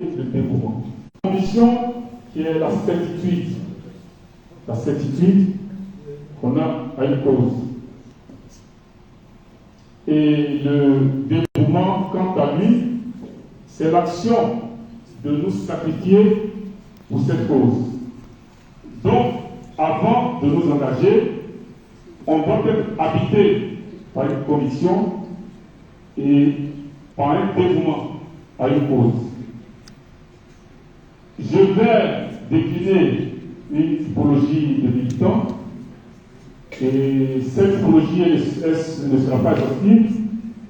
le dévouement. Condition qui est la certitude qu'on a à une cause. Et le dévouement, quant à lui, c'est l'action de nous sacrifier pour cette cause. Donc, avant de nous engager, on doit être habité par une conviction et par un dévouement à une cause. Je vais décliner une typologie de militants, et cette typologie ne sera pas exhaustive,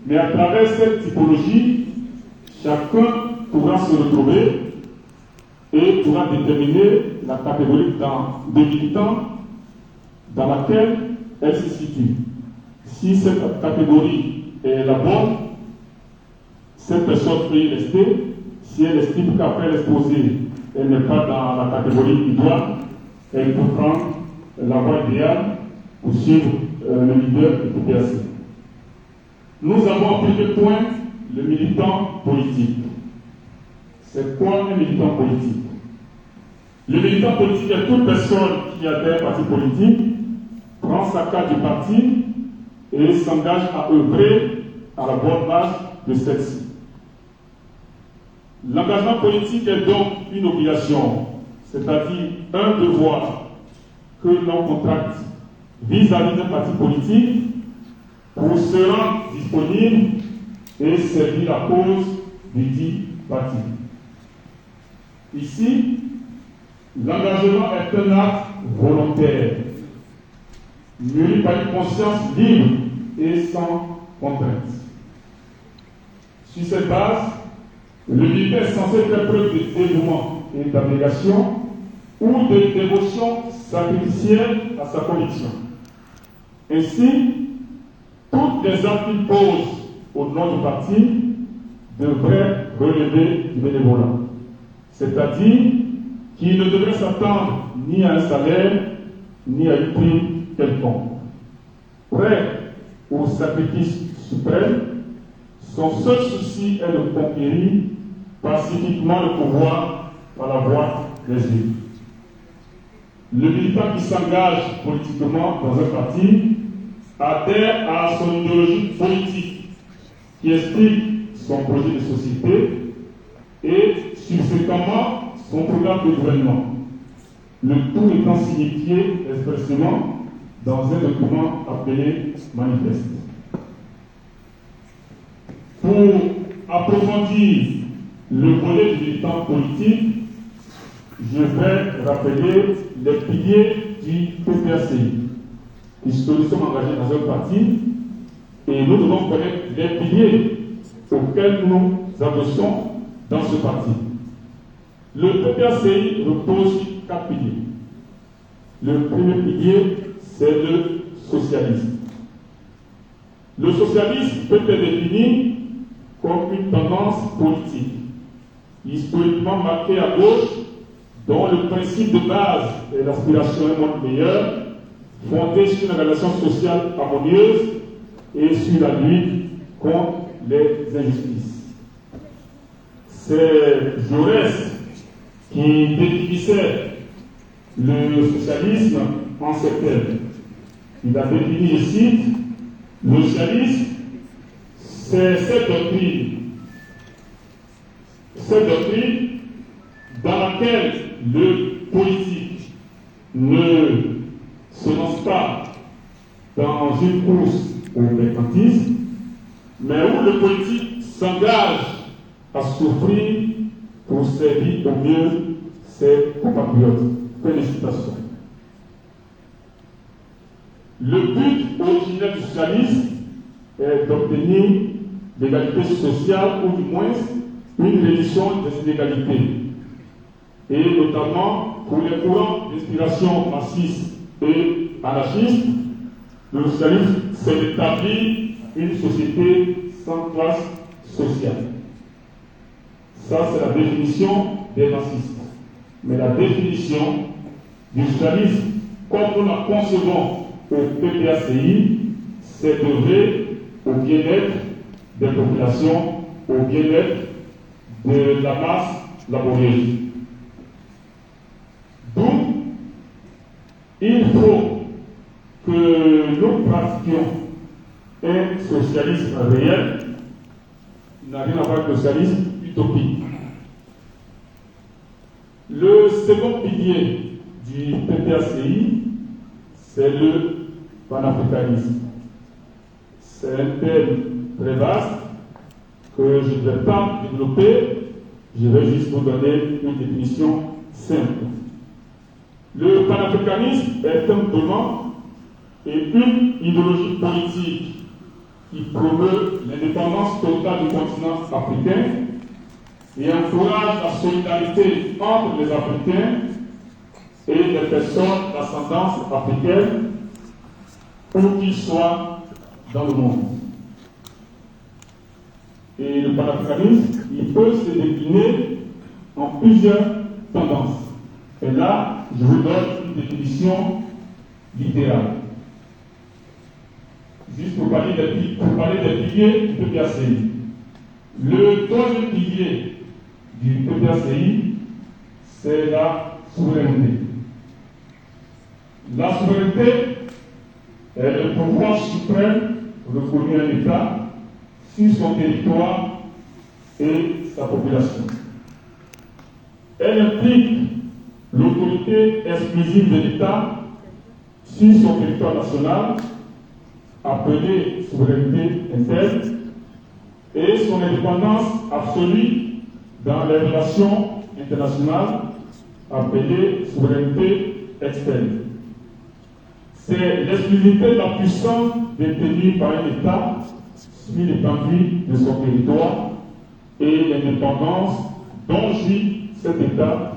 mais à travers cette typologie, chacun pourra se retrouver et pourra déterminer la catégorie de militants dans laquelle elle se situe. Si cette catégorie est la bonne, cette personne peut y rester. Si elle estime qu'après l'exposé, elle n'est pas dans la catégorie idoine, elle peut prendre la voie idéale pour suivre le leader du PPAC. Nous avons en premier point le militant politique. C'est quoi un militant politique? Le militant politique est toute personne qui adhère à un parti politique, prend sa carte du parti et s'engage à œuvrer à la bonne marche de celle-ci. L'engagement politique est donc une obligation, c'est-à-dire un devoir que l'on contracte vis-à-vis d'un parti politique pour se rendre disponible et servir la cause du dit parti. Ici, l'engagement est un acte volontaire, mûri par une conscience libre et sans contrainte. Sur cette base, le militant est censé faire preuve de dévouement et d'abnégation ou de dévotion sacrificielle à sa conviction. Ainsi, toutes les actes qu'il pose au nom du parti devraient relever du bénévolat. C'est-à-dire qu'il ne devrait s'attendre ni à un salaire, ni à une prime quelconque. Prêt au sacrifice suprême, son seul souci est de conquérir pacifiquement le pouvoir par la voie des élus. Le militant qui s'engage politiquement dans un parti adhère à son idéologie politique qui explique son projet de société et subséquemment son programme de gouvernement, le tout étant signifié expressément dans un document appelé manifeste. Pour approfondir le volet du militant politique, je vais rappeler les piliers du PPACI, puisque nous sommes engagés dans un parti et nous devons connaître les piliers auxquels nous adossons dans ce parti. Le PPACI repose sur 4 piliers. Le premier pilier, c'est le socialisme. Le socialisme peut être défini comme une tendance politique, historiquement marquée à gauche, dont le principe de base est l'aspiration à un monde meilleur, fondé sur une relation sociale harmonieuse et sur la lutte contre les injustices. C'est Jaurès qui définissait le socialisme en ces termes. Il a défini, je cite, le socialisme, c'est cette doctrine dans laquelle le politique ne se lance pas dans une course au mercantisme, mais où le politique s'engage à souffrir pour servir au mieux ses compatriotes. Félicitations. Le but originel du socialisme est d'obtenir l'égalité sociale ou du moins une réduction des inégalités, et notamment pour les courants d'inspiration marxiste et anarchiste, le socialisme, c'est d'établir une société sans classe sociale. Ça, c'est la définition des marxistes. Mais la définition du socialisme, comme nous la concevons au PPACI, c'est d'œuvrer au bien-être des populations, au bien-être de la masse laborieuse. Donc, il faut que nous pratiquions un socialisme réel, n'a rien à voir avec le socialisme utopique. Le second pilier du PPACI, c'est le panafricanisme. C'est un thème très vaste que je ne vais pas développer, je vais juste vous donner une définition simple. Le panafricanisme est un mouvement et une idéologie politique qui promeut l'indépendance totale du continent africain et encourage la solidarité entre les Africains et les personnes d'ascendance africaine, où qu'ils soient dans le monde. Et le panafricanisme, il peut se décliner en plusieurs tendances. Et là, je vous donne une définition littérale. Juste pour parler des piliers du PPACI. Le troisième pilier du PPACI, c'est la souveraineté. La souveraineté est le pouvoir suprême reconnu à l'État sur son territoire et sa population. Elle implique l'autorité exclusive de l'État sur son territoire national, appelée souveraineté interne, et son indépendance absolue dans les relations internationales, appelée souveraineté externe. C'est l'exclusivité de la puissance détenue par un État sur l'étendue de son territoire et l'indépendance dont jouit cet État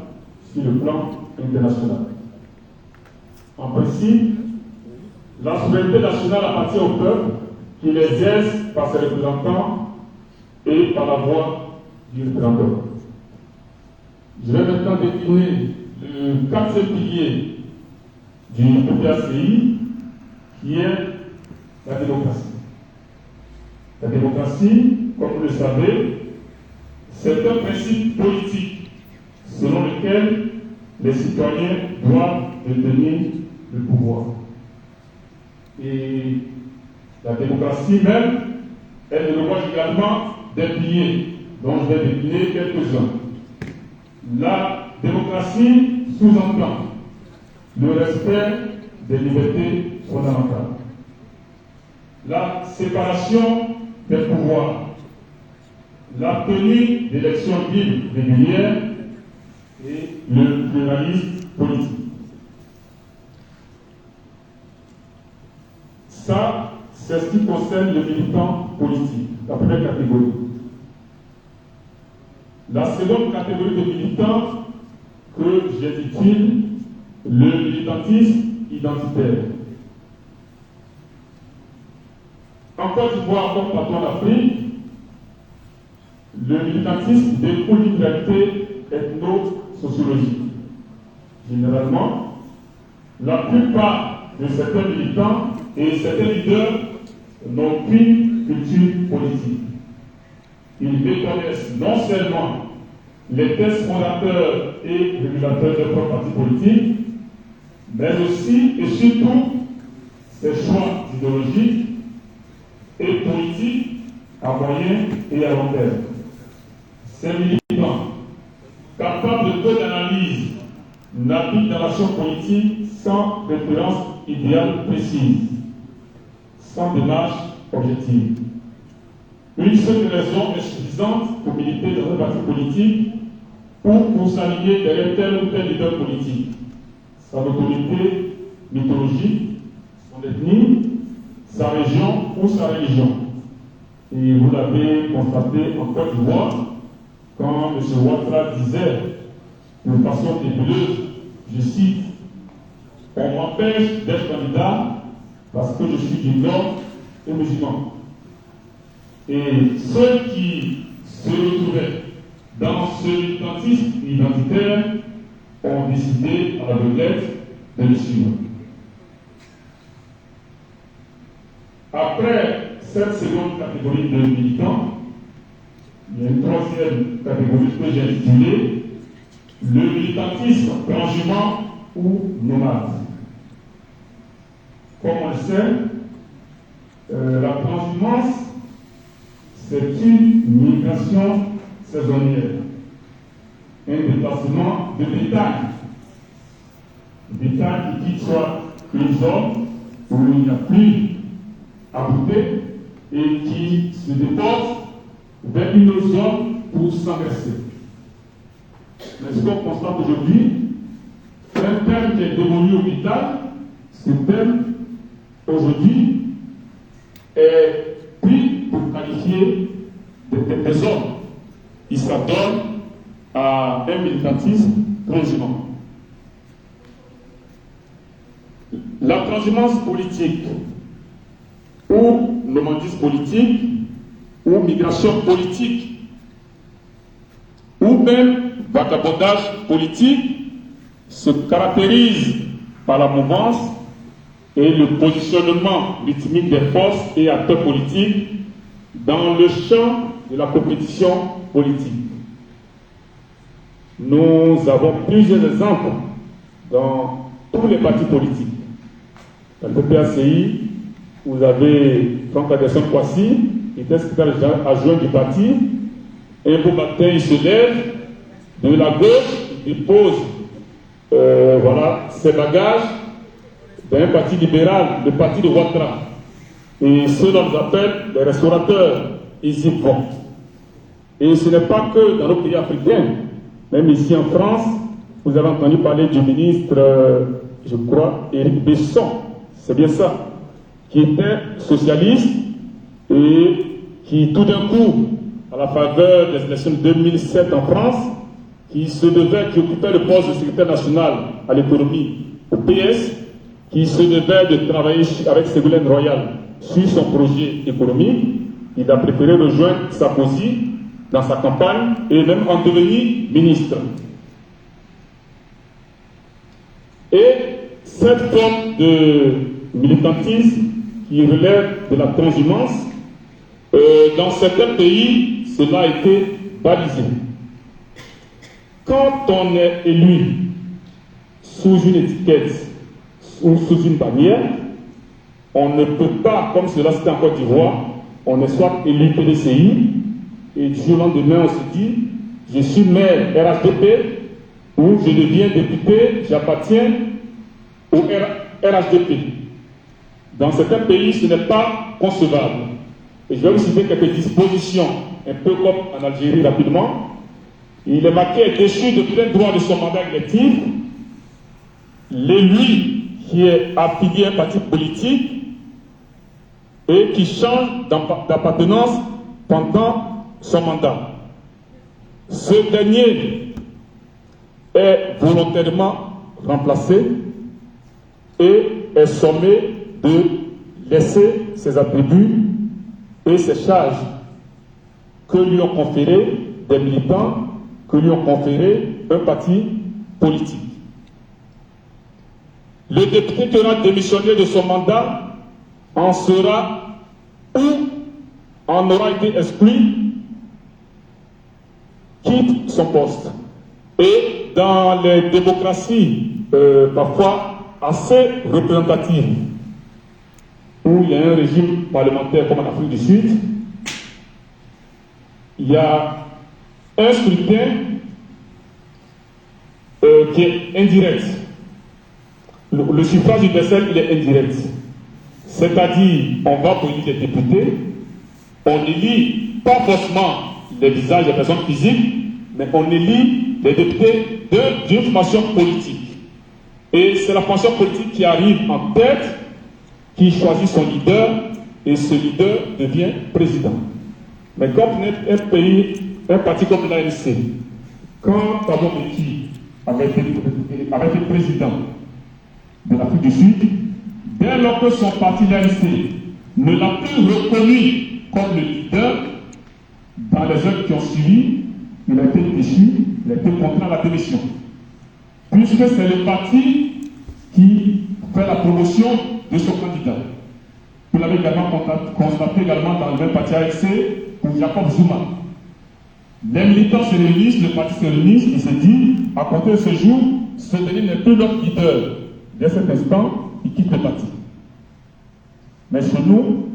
sur le plan international. En principe, la souveraineté nationale appartient au peuple qui l'exerce par ses représentants et par la voix du référendum. Je vais maintenant définir le quatrième pilier du PPACI, qui est la démocratie. La démocratie, comme vous le savez, c'est un principe politique selon lequel les citoyens doivent détenir le pouvoir. Et la démocratie même, elle regorge également des piliers dont je vais décliner quelques-uns. La démocratie sous-entend le respect des libertés fondamentales, la séparation des pouvoirs, la tenue d'élections libres régulières et le pluralisme politique. Ça, c'est ce qui concerne le militant politique, la première catégorie. La seconde catégorie de militants que j'intitule le militantisme identitaire. En Côte d'Ivoire, comme partout en Afrique, le militantisme découle d'une réalité ethno-sociologique. Généralement, la plupart de certains militants et certains leaders n'ont qu'une culture politique. Ils méconnaissent non seulement les textes fondateurs et régulateurs de leur parti politique, mais aussi et surtout ses choix idéologiques et politiques à moyen et à long terme. Ces militants, capables de peu d'analyse, naviguent dans l'action politique sans référence idéale précise, sans démarche objective. Une seule raison est suffisante pour militer dans un parti politique ou pour s'aligner derrière tel ou tel leader politique. Sa notoriété mythologique, son ethnie, sa région ou sa religion. Et vous l'avez constaté en Côte d'Ivoire, quand M. Ouattara disait de façon nébuleuse, je cite, « On m'empêche d'être candidat parce que je suis du Nord et musulman. » Et ceux qui se retrouvaient dans ce militantisme identitaire ont décidé à l'aveuglette de le suivre. Après cette seconde catégorie de militants, il y a une troisième catégorie que j'ai intitulée le militantisme transhumant ou nomade. Comme on le sait, la transhumance, c'est une migration saisonnière, un déplacement de bétail. Bétail qui quitte soit une zone où il n'y a plus à goûter et qui se déporte vers une autre zone pour s'engraisser. Mais ce qu'on constate aujourd'hui, un terme qui est devenu au bétail, ce terme aujourd'hui est pris pour qualifier des hommes. Il s'adonne à un militantisme transhumant. La transhumance politique ou nomadisme politique ou migration politique ou même vagabondage politique se caractérise par la mouvance et le positionnement rythmique des forces et acteurs politiques dans le champ de la compétition politique. Nous avons plusieurs exemples dans tous les partis politiques. Dans le PPACI, vous avez Franck Aderson Kwasi, qui était secrétaire adjoint du parti. Un beau matin, il se lève de la gauche, il pose ses bagages dans un parti libéral, le parti de Ouattara. Et ceux-là nous appellent les restaurateurs, ils y vont. Et ce n'est pas que dans nos pays africains, même ici en France, vous avez entendu parler du ministre, je crois, Éric Besson, c'est bien ça, qui était socialiste et qui tout d'un coup, à la faveur des élections de 2007 en France, qui occupait le poste de secrétaire national à l'économie au PS, qui se devait de travailler avec Ségolène Royal sur son projet économique. Il a préféré rejoindre Sarkozy dans sa campagne et même en devenir ministre. Et cette forme de militantisme qui relève de la transhumance, dans certains pays, cela a été balisé. Quand on est élu sous une étiquette ou sous une bannière, on ne peut pas, comme cela c'était en Côte d'Ivoire, on est soit élu PDCI, et du jour au lendemain on se dit, je suis maire RHDP, ou je deviens député, j'appartiens au RHDP. Dans certains pays, ce n'est pas concevable. Et je vais vous citer quelques dispositions, un peu comme en Algérie rapidement. Il est marqué déchu de plein droit de son mandat électif. L'élu qui est affilié à un parti politique et qui change d'appartenance pendant son mandat. Ce dernier est volontairement remplacé et est sommé de laisser ses attributs et ses charges que lui ont conféré des militants, que lui ont conféré un parti politique. Le député qui aura démissionné de son mandat en sera ou en aura été exclu, quitte son poste. Et dans les démocraties parfois assez représentatives, où il y a un régime parlementaire comme en Afrique du Sud, il y a un scrutin qui est indirect. Le suffrage universel, il est indirect. C'est-à-dire, on va pour élire des députés, on élit pas forcément les visages des personnes physiques, mais on élit les députés d'une formation politique. Et c'est la formation politique qui arrive en tête, qui choisit son leader, et ce leader devient président. Mais comme un parti comme l'ANC, quand Thabo Mbeki avait été président de l'Afrique du Sud, dès lors que son parti l'ANC ne l'a plus reconnu comme le leader, dans les heures qui ont suivi, il a été déchu, il a été contraint à la démission. Puisque c'est le parti qui fait la promotion de son candidat. Vous l'avez également constaté également dans le même parti ANC pour Jacob Zuma. Les militants se réunissent, le parti se réunit, il se dit, à compter de ce jour, ce dernier n'est plus notre leader. Dès cet instant, il quitte le parti. Mais chez nous,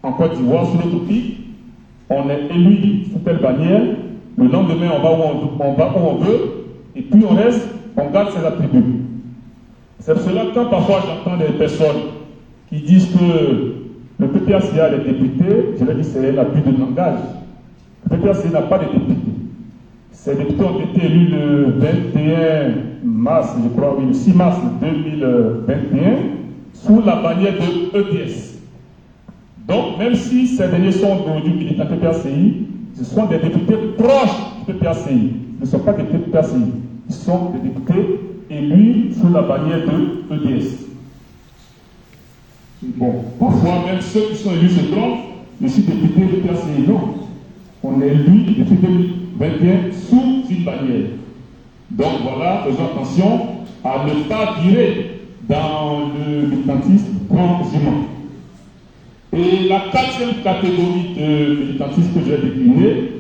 en Côte d'Ivoire, sur notre pays, on est élu sous telle bannière, le lendemain on va où on veut, et puis on reste, on garde ses attributs. C'est pour cela que quand parfois j'entends des personnes qui disent que le PPACA a des députés, je leur dis que c'est un abus de langage. Le PPACA n'a pas de députés. Ces députés ont été élus le 21 mars, je crois, oui, le 6 mars 2021, sous la bannière de EDS. Donc, même si ces derniers sont aujourd'hui militants PPACI, ce sont des députés proches du PPACI. Ils ne sont pas des députés PPACI. Ils sont des députés élus sous la bannière de EDS. Bon, parfois, même ceux qui sont élus se trompent. Je suis député PPACI. Non. On est élu depuis 2021 sous une bannière. Donc voilà, faisons attention à ne pas virer dans le militantisme transhumant. Et la quatrième catégorie de militantisme que je vais décliner,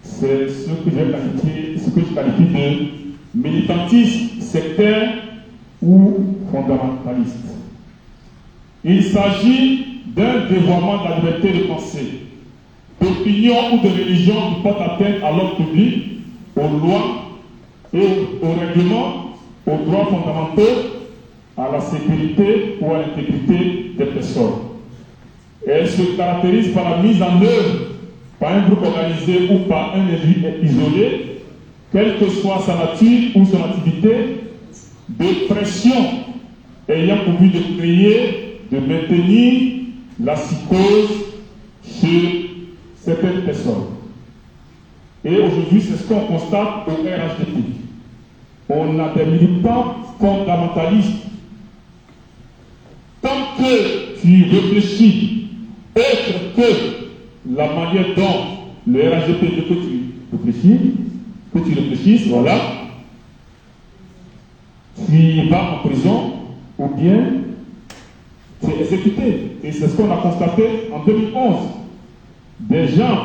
c'est ce que je qualifie de militantisme sectaire ou fondamentaliste. Il s'agit d'un dévoiement de la liberté de pensée, d'opinion ou de religion qui porte atteinte à l'ordre public, aux lois et aux règlements, aux droits fondamentaux, à la sécurité ou à l'intégrité des personnes. Elle se caractérise par la mise en œuvre par un groupe organisé ou par un individu isolé, quelle que soit sa nature ou son activité, de pression ayant pour but de créer, de maintenir la psychose chez certaines personnes. Et aujourd'hui, c'est ce qu'on constate au RHDP. On a des militants fondamentalistes. Tant que tu réfléchis autre que la manière dont le RHDP veut que tu réfléchisses, voilà, tu vas en prison ou bien tu es exécuté. Et c'est ce qu'on a constaté en 2011. Des gens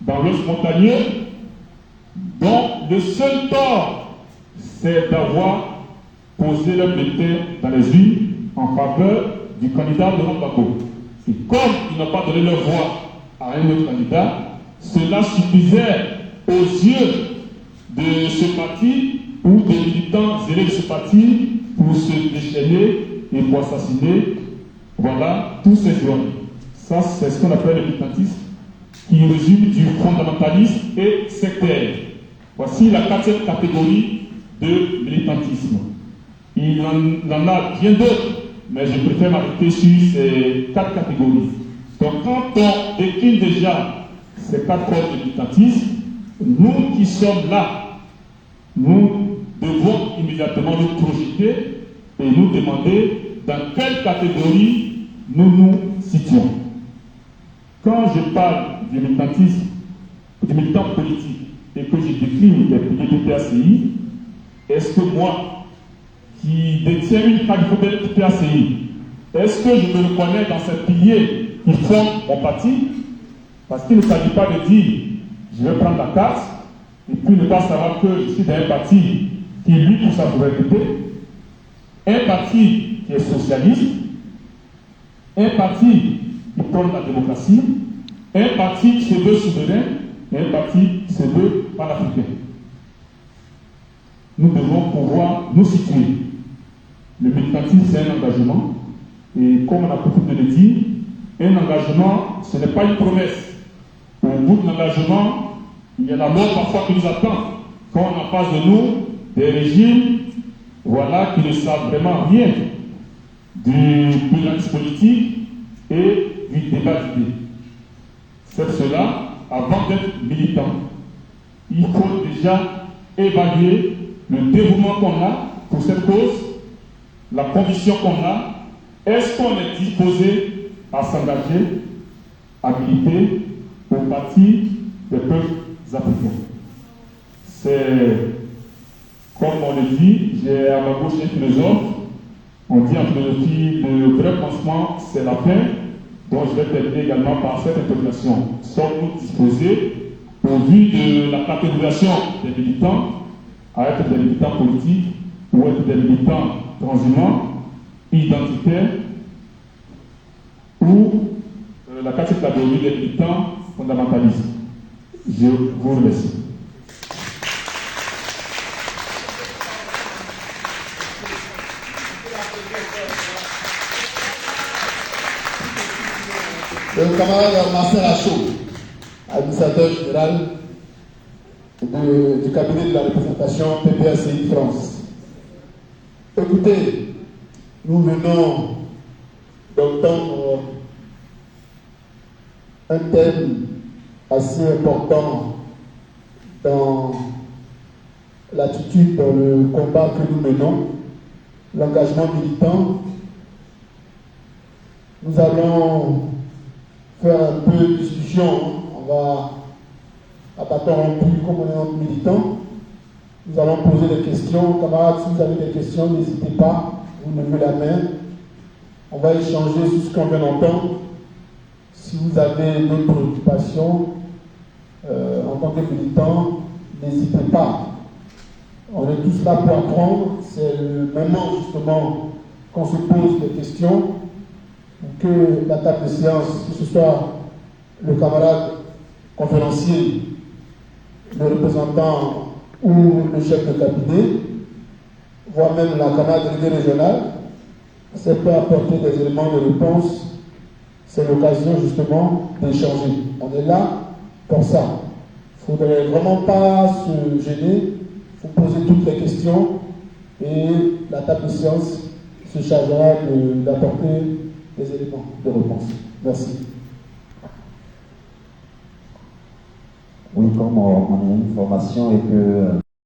dans l'Ouest montagneux dont le seul tort, c'est d'avoir posé leur bulletin dans les urnes en faveur du candidat de Gbagbo. Et comme ils n'ont pas donné leur voix à un autre candidat, cela suffisait aux yeux de ce parti ou des militants zélés de ce parti pour se déchaîner et pour assassiner, voilà, tous ces jeunes. Ça, c'est ce qu'on appelle le militantisme, qui résulte du fondamentalisme et sectaire. Voici la quatrième catégorie de militantisme. Il en a bien d'autres, mais je préfère m'arrêter sur ces quatre catégories. Donc quand on décline déjà ces quatre corps de militantisme, nous qui sommes là, nous devons immédiatement nous projeter et nous demander dans quelle catégorie nous nous situons. Quand je parle du militantisme, du militant politique, et que je décline les piliers du PACI, est-ce que moi, qui détiens une carte du PACI, est-ce que je me reconnais dans ces piliers qui font mon parti? Parce qu'il ne s'agit pas de dire, je vais prendre la carte, et puis ne pas savoir que je suis dans un parti qui lutte pour sa souveraineté, un parti qui est socialiste, un parti qui prône la démocratie, un parti qui se veut souverain, et un parti qui se veut panafricain. Nous devons pouvoir nous situer. Le militantisme, c'est un engagement, et comme on a beaucoup de le dire, un engagement, ce n'est pas une promesse. Au bout de l'engagement, il y a la mort parfois qui nous attend. Quand on a en face de nous des régimes, voilà, qui ne savent vraiment rien du pluralisme politique et du débat d'idées. C'est cela, avant d'être militant, il faut déjà évaluer le dévouement qu'on a pour cette cause, la conviction qu'on a. Est-ce qu'on est disposé à s'engager, à militer au parti des peuples africains? C'est, comme on le dit, j'ai à ma gauche un philosophe, on dit en philosophie, le vrai pansement, c'est la fin. Donc je vais terminer également par cette interpellation. Sommes-nous disposés au au vu de la catégorisation des militants, à être des militants politiques ou être des militants transhumants, identitaires, ou la catégorie des militants fondamentalistes. Je vous remercie. Le camarade Marcel Achot, administrateur général du cabinet de la représentation PPACI France. Écoutez, nous venons d'entendre un thème assez important dans l'attitude, dans le combat que nous menons, l'engagement militant. Nous allons faire un peu de discussion. On va, à bâton rompu, comme on est en militant, nous allons poser des questions. Camarades, si vous avez des questions, n'hésitez pas, vous levez la main. On va échanger sur ce qu'on vient d'entendre. Si vous avez d'autres préoccupations en tant que militant, n'hésitez pas. On est tous là pour apprendre. C'est le moment justement qu'on se pose des questions, que la table de séance, que ce soit le camarade conférencier, le représentant ou le chef de cabinet, voire même la camarade déléguée régionale, ça peut apporter des éléments de réponse. C'est l'occasion justement d'échanger. On est là pour ça. Il ne faudrait vraiment pas se gêner. Il faut poser toutes les questions et la table de séance se chargera d'apporter des éléments de réponse. Merci. Oui, comme on a une formation et que